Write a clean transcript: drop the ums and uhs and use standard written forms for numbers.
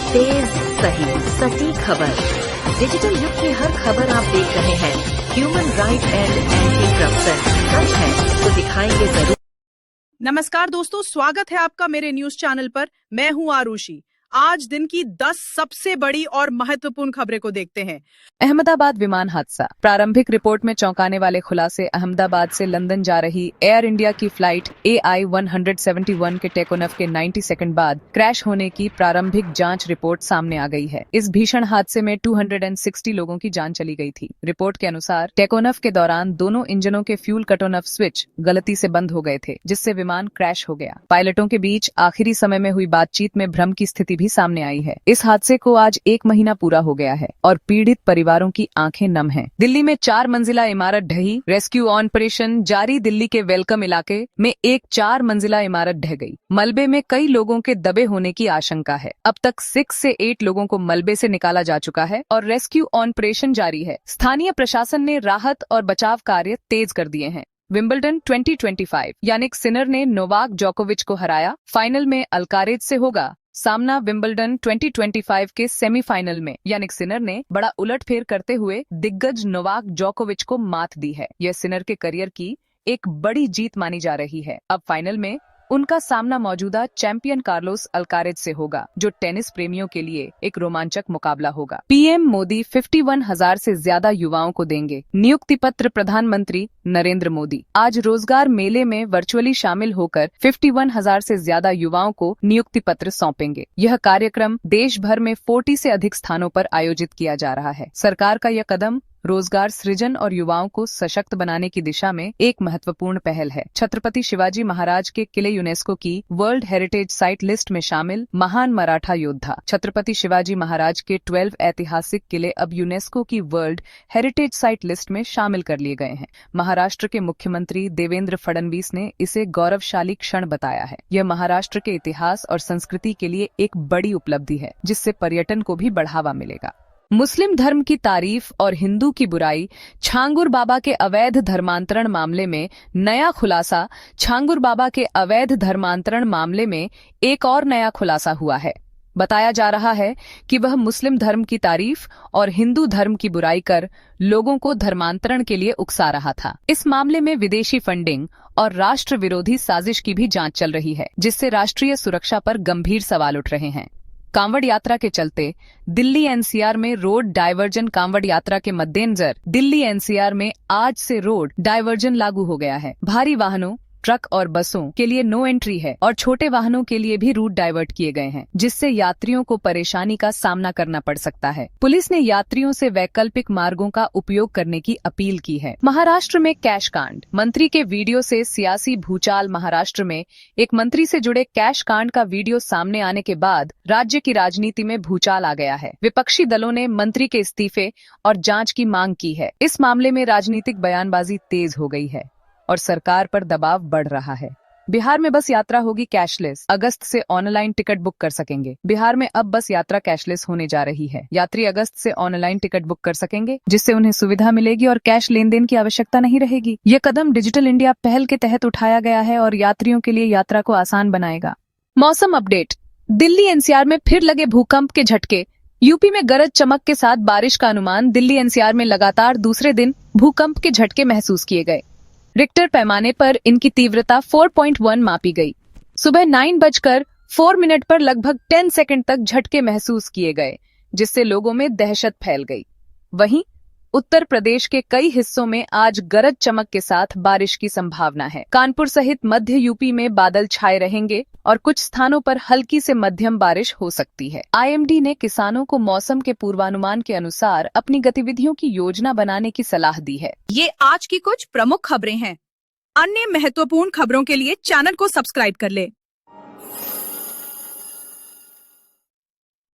तेज, सही, सटीक खबर। डिजिटल युग की हर खबर आप देख रहे हैं। Human right and anti corruption सच है तो दिखाएंगे जरूर। नमस्कार दोस्तों, स्वागत है आपका मेरे न्यूज चैनल पर। मैं हूं आरुषि। आज दिन की 10 सबसे बड़ी और महत्वपूर्ण खबरें को देखते हैं। अहमदाबाद विमान हादसा। प्रारंभिक रिपोर्ट में चौंकाने वाले खुलासे। अहमदाबाद से लंदन जा रही एयर इंडिया की फ्लाइट AI-171 के टेक ऑफ के 90 सेकंड बाद क्रैश होने की प्रारंभिक जांच रिपोर्ट सामने आ गई है। इस भीषण हादसे में 260 लोगों की जान चली गई थी। रिपोर्ट के अनुसार टेक ऑफ के दौरान दोनों इंजनों के फ्यूल कट ऑफ स्विच गलती से बंद हो गए थे, जिससे विमान क्रैश हो गया। पायलटों के बीच आखिरी समय में हुई बातचीत में भ्रम की स्थिति भी सामने आई है। इस हादसे को आज 1 महीना पूरा हो गया है और पीड़ित परिवारों की आंखें नम हैं। दिल्ली में 4 मंजिला इमारत ढही, रेस्क्यू ऑपरेशन जारी। दिल्ली के वेलकम इलाके में एक 4 मंजिला इमारत ढह गई। मलबे में कई लोगों के दबे होने की आशंका है। अब तक 6 से 8 लोगों को मलबे से निकाला जा चुका है और रेस्क्यू ऑपरेशन जारी है। स्थानीय प्रशासन ने राहत और बचाव कार्य तेज कर दिए हैं। विंबलडन 2025 यानिक सिनर ने नोवाक जोकोविच को हराया। फाइनल में अल्कारेज से होगा सामना। विंबलडन 2025 के सेमीफाइनल में यानिक सिनर ने बड़ा उलटफेर करते हुए दिग्गज नोवाक जोकोविच को मात दी है। यह सिनर के करियर की एक बड़ी जीत मानी जा रही है। अब फाइनल में उनका सामना मौजूदा चैंपियन कार्लोस अल्कारेज से होगा, जो टेनिस प्रेमियों के लिए एक रोमांचक मुकाबला होगा। पीएम मोदी 51,000 से ज्यादा युवाओं को देंगे नियुक्ति पत्र। प्रधानमंत्री नरेंद्र मोदी आज रोजगार मेले में वर्चुअली शामिल होकर 51,000 से ज्यादा युवाओं को नियुक्ति पत्र सौंपेंगे। यह कार्यक्रम देश भर में 40 से अधिक स्थानों पर आयोजित किया जा रहा है। सरकार का यह कदम रोजगार सृजन और युवाओं को सशक्त बनाने की दिशा में एक महत्वपूर्ण पहल है। छत्रपति शिवाजी महाराज के किले यूनेस्को की वर्ल्ड हेरिटेज साइट लिस्ट में शामिल। महान मराठा योद्धा छत्रपति शिवाजी महाराज के 12 ऐतिहासिक किले अब यूनेस्को की वर्ल्ड हेरिटेज साइट लिस्ट में शामिल कर लिए गए हैं। महाराष्ट्र के मुख्यमंत्री देवेंद्र फडणवीस ने इसे गौरवशाली क्षण बताया है। यह महाराष्ट्र के इतिहास और संस्कृति के लिए एक बड़ी उपलब्धि है, जिससे पर्यटन को भी बढ़ावा मिलेगा। मुस्लिम धर्म की तारीफ और हिंदू की बुराई। छांगुर बाबा के अवैध धर्मांतरण मामले में नया खुलासा। छांगुर बाबा के अवैध धर्मांतरण मामले में एक और नया खुलासा हुआ है। बताया जा रहा है कि वह मुस्लिम धर्म की तारीफ और हिंदू धर्म की बुराई कर लोगों को धर्मांतरण के लिए उकसा रहा था। इस मामले में विदेशी फंडिंग और राष्ट्र विरोधी साजिश की भी जांच चल रही है, जिससे राष्ट्रीय सुरक्षा पर गंभीर सवाल उठ रहे हैं। कांवड़ यात्रा के चलते दिल्ली एनसीआर में रोड डायवर्जन। कांवड़ यात्रा के मद्देनजर दिल्ली एनसीआर में आज से रोड डायवर्जन लागू हो गया है। भारी वाहनों, ट्रक और बसों के लिए नो एंट्री है और छोटे वाहनों के लिए भी रूट डाइवर्ट किए गए हैं, जिससे यात्रियों को परेशानी का सामना करना पड़ सकता है। पुलिस ने यात्रियों से वैकल्पिक मार्गों का उपयोग करने की अपील की है। महाराष्ट्र में कैश कांड। मंत्री के वीडियो से सियासी भूचाल। महाराष्ट्र में एक मंत्री से जुड़े कैश कांड का वीडियो सामने आने के बाद राज्य की राजनीति में भूचाल आ गया है। विपक्षी दलों ने मंत्री के इस्तीफे और जांच की मांग की है। इस मामले में राजनीतिक बयानबाजी तेज हो गई है और सरकार पर दबाव बढ़ रहा है। बिहार में बस यात्रा होगी कैशलेस। अगस्त से ऑनलाइन टिकट बुक कर सकेंगे। बिहार में अब बस यात्रा कैशलेस होने जा रही है। यात्री अगस्त से ऑनलाइन टिकट बुक कर सकेंगे, जिससे उन्हें सुविधा मिलेगी और कैश लेन देन की आवश्यकता नहीं रहेगी। ये कदम डिजिटल इंडिया पहल के तहत उठाया गया है और यात्रियों के लिए यात्रा को आसान बनाएगा। मौसम अपडेट। दिल्ली एनसीआर में फिर लगे भूकंप के झटके। यूपी में गरज चमक के साथ बारिश का अनुमान। दिल्ली एनसीआर में लगातार दूसरे दिन भूकंप के झटके महसूस किए गए। रिक्टर पैमाने पर इनकी तीव्रता 4.1 मापी गई। सुबह 9:04 पर लगभग 10 सेकंड तक झटके महसूस किए गए, जिससे लोगों में दहशत फैल गई। वहीं उत्तर प्रदेश के कई हिस्सों में आज गरज चमक के साथ बारिश की संभावना है। कानपुर सहित मध्य यूपी में बादल छाए रहेंगे और कुछ स्थानों पर हल्की से मध्यम बारिश हो सकती है। आईएमडी ने किसानों को मौसम के पूर्वानुमान के अनुसार अपनी गतिविधियों की योजना बनाने की सलाह दी है। ये आज की कुछ प्रमुख खबरें हैं। अन्य महत्वपूर्ण खबरों के लिए चैनल को सब्सक्राइब कर ले।